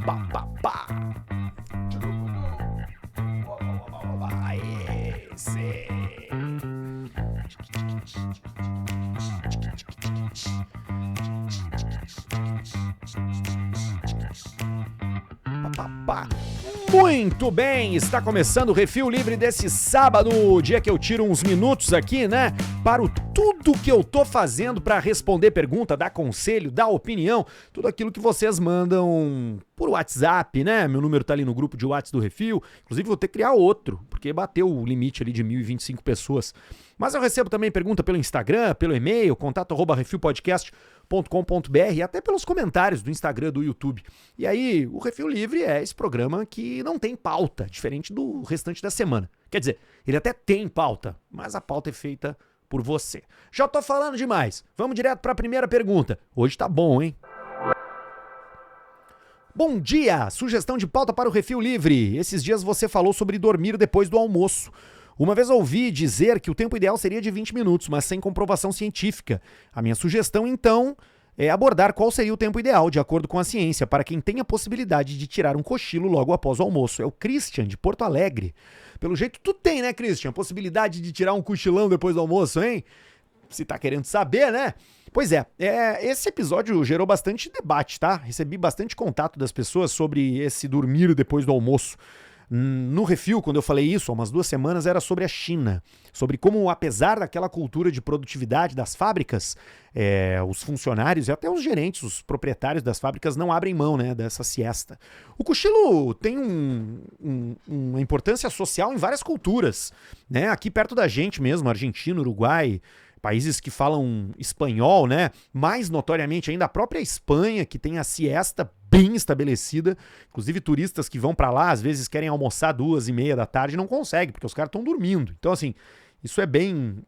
Pá, pá, pá. Aê, sim. Pá, pá. Muito bem, está começando o Refil Livre desse sábado, dia que eu tiro uns minutos aqui, né, para tudo que eu tô fazendo para responder pergunta, dar conselho, dar opinião, tudo aquilo que vocês mandam por WhatsApp, né, meu número tá ali no grupo de WhatsApp do Refil, inclusive vou ter que criar outro, porque bateu o limite ali de 1.025 pessoas, mas eu recebo também pergunta pelo Instagram, pelo e-mail, contato@refilpodcast.com.br e até pelos comentários do Instagram, do YouTube. E aí, o Refil Livre é esse programa que não tem pauta, diferente do restante da semana. Quer dizer, ele até tem pauta, mas a pauta é feita por você. Já tô falando demais. Vamos direto para a primeira pergunta. Hoje tá bom, hein? Bom dia! Sugestão de pauta para o Refil Livre. Esses dias você falou sobre dormir depois do almoço. Uma vez ouvi dizer que o tempo ideal seria de 20 minutos, mas sem comprovação científica. A minha sugestão, então, é abordar qual seria o tempo ideal, de acordo com a ciência, para quem tem a possibilidade de tirar um cochilo logo após o almoço. É o Christian, de Porto Alegre. Pelo jeito, tu tem, né, Christian? Possibilidade de tirar um cochilão depois do almoço, hein? Se tá querendo saber, né? Pois é, esse episódio gerou bastante debate, tá? Recebi bastante contato das pessoas sobre esse dormir depois do almoço. No Refil, quando eu falei isso, há umas 2 semanas, era sobre a China, sobre como, apesar daquela cultura de produtividade das fábricas, os funcionários e até os gerentes, os proprietários das fábricas não abrem mão, né, dessa siesta. O cochilo tem uma importância social em várias culturas, né? Aqui perto da gente mesmo, Argentina, Uruguai, países que falam espanhol, né? Mais notoriamente ainda a própria Espanha, que tem a siesta bem estabelecida. Inclusive turistas que vão pra lá, às vezes querem almoçar 2:30 da tarde e não conseguem, porque os caras estão dormindo. Então, assim, isso é bem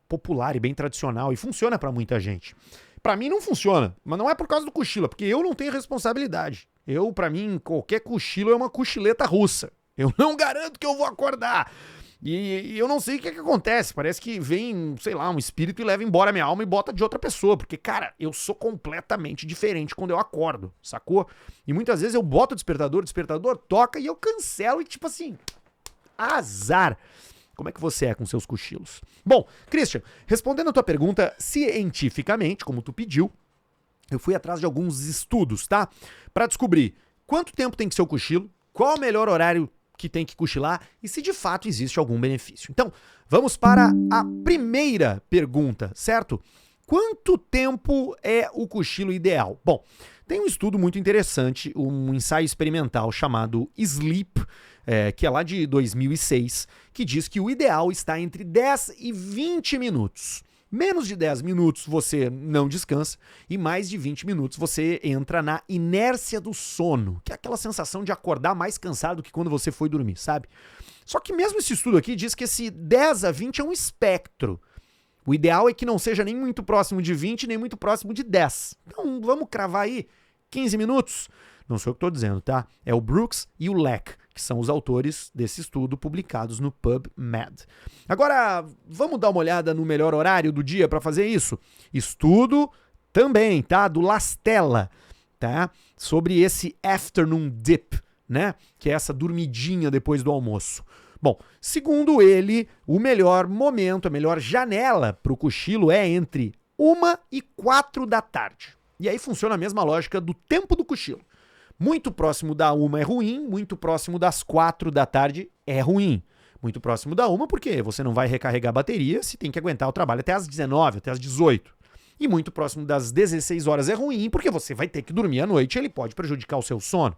popular e bem tradicional e funciona pra muita gente. Pra mim não funciona, mas não é por causa do cochilo, é porque eu não tenho responsabilidade. Pra mim, qualquer cochilo é uma cochileta russa. Eu não garanto que eu vou acordar. E eu não sei o que acontece, parece que vem, sei lá, um espírito e leva embora minha alma e bota de outra pessoa, porque, cara, eu sou completamente diferente quando eu acordo, sacou? E muitas vezes eu boto o despertador toca e eu cancelo e tipo assim, azar. Como é que você é com seus cochilos? Bom, Christian, respondendo a tua pergunta cientificamente, como tu pediu, eu fui atrás de alguns estudos, tá? Pra descobrir quanto tempo tem que ser o cochilo, qual o melhor horário que tem que cochilar e se de fato existe algum benefício. Então, vamos para a primeira pergunta, certo? Quanto tempo é o cochilo ideal? Bom, tem um estudo muito interessante, um ensaio experimental chamado Sleep, que é lá de 2006, que diz que o ideal está entre 10 e 20 minutos. Menos de 10 minutos você não descansa e mais de 20 minutos você entra na inércia do sono, que é aquela sensação de acordar mais cansado que quando você foi dormir, sabe? Só que mesmo esse estudo aqui diz que esse 10 a 20 é um espectro. O ideal é que não seja nem muito próximo de 20, nem muito próximo de 10. Então vamos cravar aí 15 minutos? Não sou eu que estou dizendo, tá? É o Brooks e o Leck, que são os autores desse estudo publicados no PubMed. Agora, vamos dar uma olhada no melhor horário do dia para fazer isso? Estudo também, tá? Do Lastella, tá? Sobre esse afternoon dip, né? Que é essa dormidinha depois do almoço. Bom, segundo ele, o melhor momento, a melhor janela para o cochilo é entre 1 e 4 da tarde. E aí funciona a mesma lógica do tempo do cochilo. Muito próximo da 1 é ruim, muito próximo das 4 da tarde é ruim. Muito próximo da 1 porque você não vai recarregar a bateria se tem que aguentar o trabalho até às 19, até às 18. E muito próximo das 16 horas é ruim porque você vai ter que dormir à noite e ele pode prejudicar o seu sono.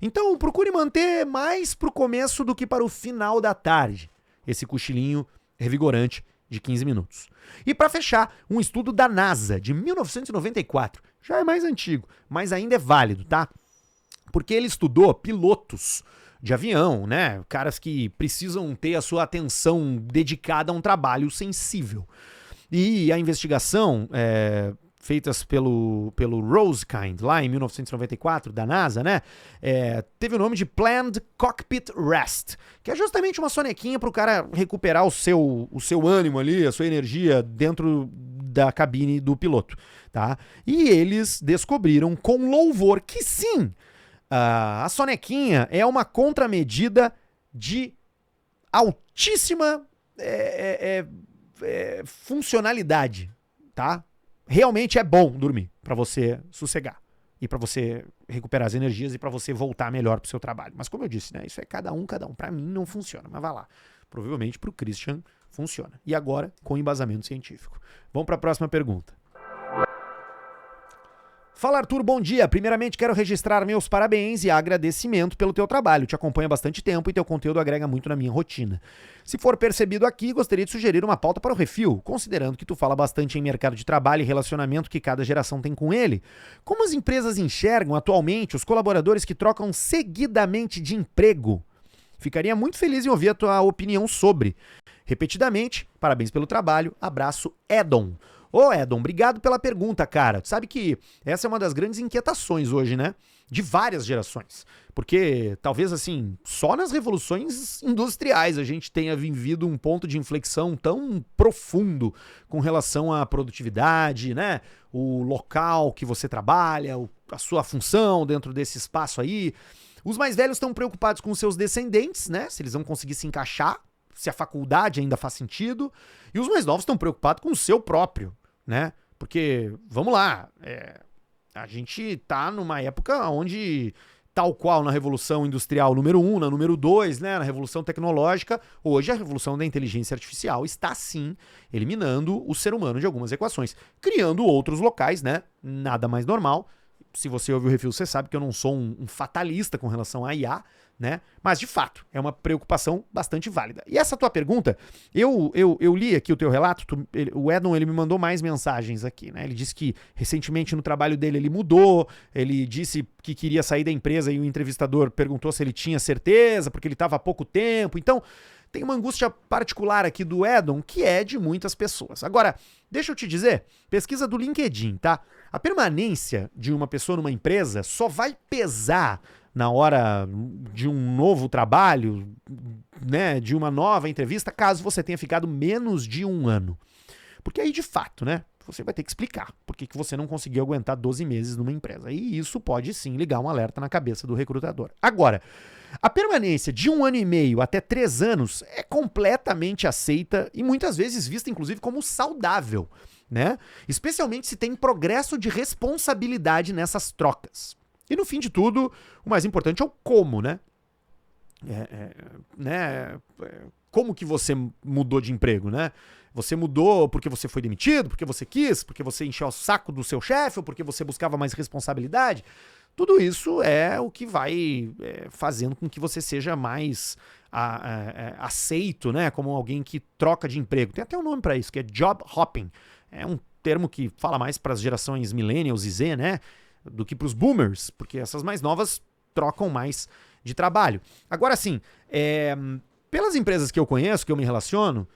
Então procure manter mais para o começo do que para o final da tarde esse cochilinho revigorante de 15 minutos. E para fechar, um estudo da NASA de 1994. Já é mais antigo, mas ainda é válido, tá? Porque ele estudou pilotos de avião, né? Caras que precisam ter a sua atenção dedicada a um trabalho sensível. E a investigação feitas pelo Rosekind, lá em 1994, da NASA, né? Teve o nome de Planned Cockpit Rest, que é justamente uma sonequinha para o cara recuperar o seu ânimo ali, a sua energia dentro da cabine do piloto, tá? E eles descobriram com louvor que sim, a sonequinha é uma contramedida de altíssima funcionalidade, tá? Realmente é bom dormir para você sossegar e para você recuperar as energias e para você voltar melhor pro seu trabalho. Mas como eu disse, né, isso é cada um. Para mim não funciona, mas vai lá. Provavelmente pro Christian funciona. E agora com embasamento científico. Vamos para a próxima pergunta. Fala, Arthur, bom dia. Primeiramente quero registrar meus parabéns e agradecimento pelo teu trabalho. Te acompanho há bastante tempo e teu conteúdo agrega muito na minha rotina. Se for percebido aqui, gostaria de sugerir uma pauta para o Refil, considerando que tu fala bastante em mercado de trabalho e relacionamento que cada geração tem com ele. Como as empresas enxergam atualmente os colaboradores que trocam seguidamente de emprego? Ficaria muito feliz em ouvir a tua opinião sobre. Repetidamente, parabéns pelo trabalho. Abraço, Edon. Ô, Edon, obrigado pela pergunta, cara. Tu sabe que essa é uma das grandes inquietações hoje, né? De várias gerações. Porque talvez, assim, só nas revoluções industriais a gente tenha vivido um ponto de inflexão tão profundo com relação à produtividade, né? O local que você trabalha, a sua função dentro desse espaço aí. Os mais velhos estão preocupados com os seus descendentes, né? Se eles vão conseguir se encaixar, se a faculdade ainda faz sentido. E os mais novos estão preocupados com o seu próprio, né? Porque, vamos lá, a gente tá numa época onde, tal qual na Revolução Industrial número 1, na número 2, né, na Revolução Tecnológica, hoje a Revolução da Inteligência Artificial está, sim, eliminando o ser humano de algumas equações, criando outros locais, né? Nada mais normal. Se você ouve o Refil, você sabe que eu não sou um fatalista com relação à IA, né? Mas, de fato, é uma preocupação bastante válida. E essa tua pergunta, eu li aqui o teu relato, o Edon, ele me mandou mais mensagens aqui, né? Ele disse que, recentemente, no trabalho dele, ele mudou, ele disse que queria sair da empresa e o entrevistador perguntou se ele tinha certeza, porque ele estava há pouco tempo. Então, tem uma angústia particular aqui do Edon, que é de muitas pessoas. Agora, deixa eu te dizer, pesquisa do LinkedIn, tá? A permanência de uma pessoa numa empresa só vai pesar na hora de um novo trabalho, né, de uma nova entrevista, caso você tenha ficado menos de 1 ano. Porque aí, de fato, né, você vai ter que explicar por que você não conseguiu aguentar 12 meses numa empresa. E isso pode, sim, ligar um alerta na cabeça do recrutador. Agora, a permanência de 1 ano e meio até 3 anos é completamente aceita e muitas vezes vista, inclusive, como saudável, né? Especialmente se tem progresso de responsabilidade nessas trocas. E no fim de tudo, o mais importante é o como, né? Como que você mudou de emprego, né? Você mudou porque você foi demitido, porque você quis, porque você encheu o saco do seu chefe, ou porque você buscava mais responsabilidade. Tudo isso é o que vai fazendo com que você seja mais aceito, né? Como alguém que troca de emprego. Tem até um nome para isso, que é job hopping. É um termo que fala mais para as gerações millennials e Z, né? Do que para os boomers, porque essas mais novas trocam mais de trabalho. Agora sim, pelas empresas que eu conheço, que eu me relaciono,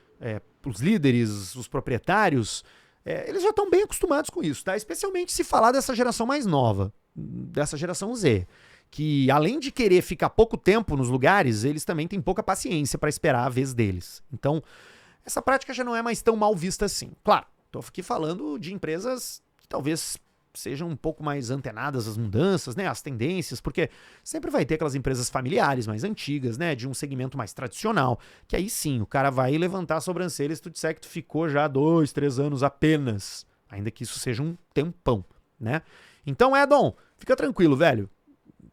os líderes, os proprietários, eles já estão bem acostumados com isso, tá? Especialmente se falar dessa geração mais nova, dessa geração Z, que além de querer ficar pouco tempo nos lugares, eles também têm pouca paciência para esperar a vez deles. Então, essa prática já não é mais tão mal vista assim. Claro, estou aqui falando de empresas que talvez sejam um pouco mais antenadas às mudanças, né, às tendências, porque sempre vai ter aquelas empresas familiares mais antigas, né, de um segmento mais tradicional, que aí sim, o cara vai levantar a sobrancelha se tu disser que tu ficou já 2, 3 anos apenas, ainda que isso seja um tempão, né? Então, Edon, fica tranquilo, velho.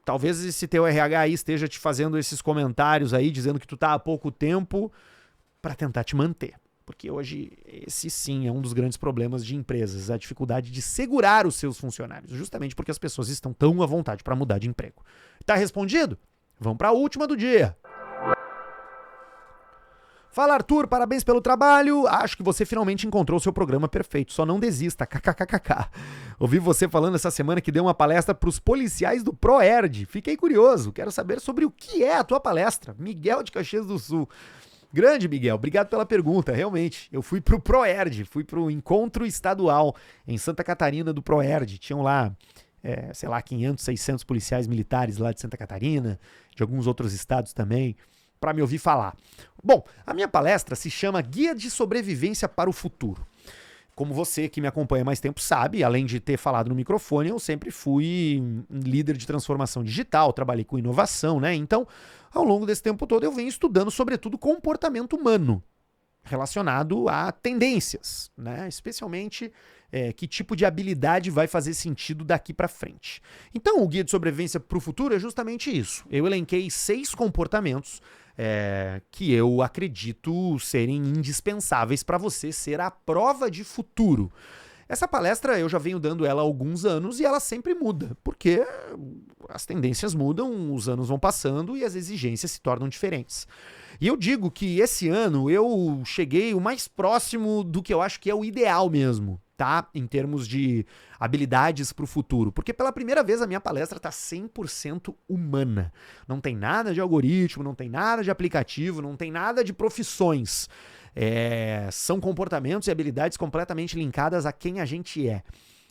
Talvez esse teu RH aí esteja te fazendo esses comentários aí, dizendo que tu tá há pouco tempo para tentar te manter. Porque hoje esse sim é um dos grandes problemas de empresas, a dificuldade de segurar os seus funcionários, justamente porque as pessoas estão tão à vontade para mudar de emprego. Tá respondido? Vamos para a última do dia. Fala, Arthur, parabéns pelo trabalho. Acho que você finalmente encontrou o seu programa perfeito. Só não desista, kkkk. Ouvi você falando essa semana que deu uma palestra para os policiais do ProErd. Fiquei curioso, quero saber sobre o que é a tua palestra. Miguel de Caxias do Sul. Grande, Miguel, obrigado pela pergunta, realmente. Eu fui pro ProErd, fui pro encontro estadual em Santa Catarina do ProErd. Tinham lá, 500, 600 policiais militares lá de Santa Catarina, de alguns outros estados também, para me ouvir falar. Bom, a minha palestra se chama Guia de Sobrevivência para o Futuro. como você que me acompanha há mais tempo sabe, além de ter falado no microfone, eu sempre fui líder de transformação digital, trabalhei com inovação, né? Então, ao longo desse tempo todo, eu venho estudando, sobretudo, comportamento humano relacionado a tendências, né? Especialmente que tipo de habilidade vai fazer sentido daqui para frente. Então, o Guia de Sobrevivência para o Futuro é justamente isso. Eu elenquei 6 comportamentos que eu acredito serem indispensáveis para você ser a prova de futuro. Essa palestra eu já venho dando ela há alguns anos e ela sempre muda, porque as tendências mudam, os anos vão passando e as exigências se tornam diferentes. E eu digo que esse ano eu cheguei o mais próximo do que eu acho que é o ideal mesmo, tá? Em termos de habilidades para o futuro. Porque pela primeira vez a minha palestra está 100% humana. Não tem nada de algoritmo, não tem nada de aplicativo, não tem nada de profissões. São comportamentos e habilidades completamente linkadas a quem a gente é.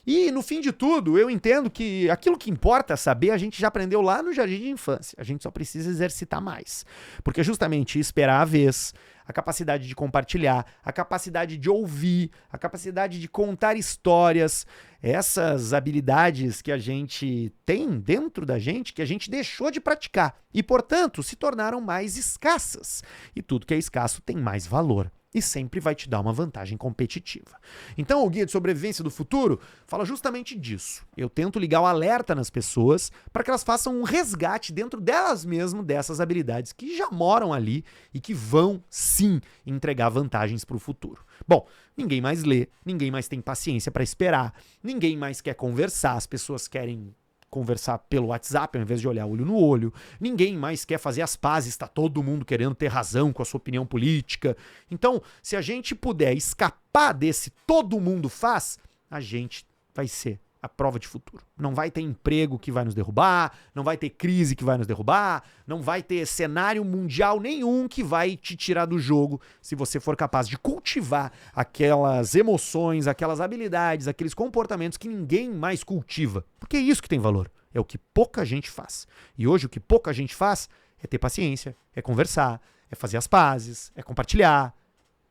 E no fim de tudo, eu entendo que aquilo que importa saber a gente já aprendeu lá no jardim de infância. A gente só precisa exercitar mais. Porque justamente esperar a vez, a capacidade de compartilhar, a capacidade de ouvir, a capacidade de contar histórias, essas habilidades que a gente tem dentro da gente, que a gente deixou de praticar e, portanto, se tornaram mais escassas. E tudo que é escasso tem mais valor. E sempre vai te dar uma vantagem competitiva. Então, o Guia de Sobrevivência do Futuro fala justamente disso. Eu tento ligar o alerta nas pessoas para que elas façam um resgate dentro delas mesmas dessas habilidades que já moram ali e que vão, sim, entregar vantagens para o futuro. Bom, ninguém mais lê, ninguém mais tem paciência para esperar, ninguém mais quer conversar, as pessoas querem conversar pelo WhatsApp ao invés de olhar olho no olho. Ninguém mais quer fazer as pazes, está todo mundo querendo ter razão com a sua opinião política. Então, se a gente puder escapar desse todo mundo faz, a gente vai ser a prova de futuro. Não vai ter emprego que vai nos derrubar, não vai ter crise que vai nos derrubar, não vai ter cenário mundial nenhum que vai te tirar do jogo se você for capaz de cultivar aquelas emoções, aquelas habilidades, aqueles comportamentos que ninguém mais cultiva. Porque é isso que tem valor. É o que pouca gente faz. E hoje o que pouca gente faz é ter paciência, é conversar, é fazer as pazes, é compartilhar.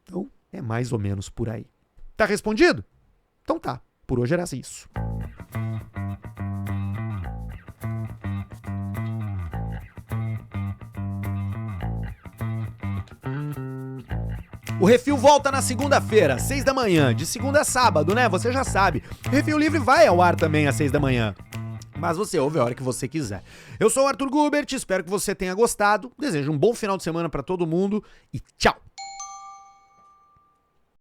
Então, é mais ou menos por aí. Tá respondido? Então tá. Por hoje era isso. O Refil volta na segunda-feira, 6 da manhã, de segunda a sábado, né? Você já sabe. O Refil Livre vai ao ar também às 6 da manhã. Mas você ouve a hora que você quiser. Eu sou o Arthur Gubert, espero que você tenha gostado. Desejo um bom final de semana para todo mundo e tchau!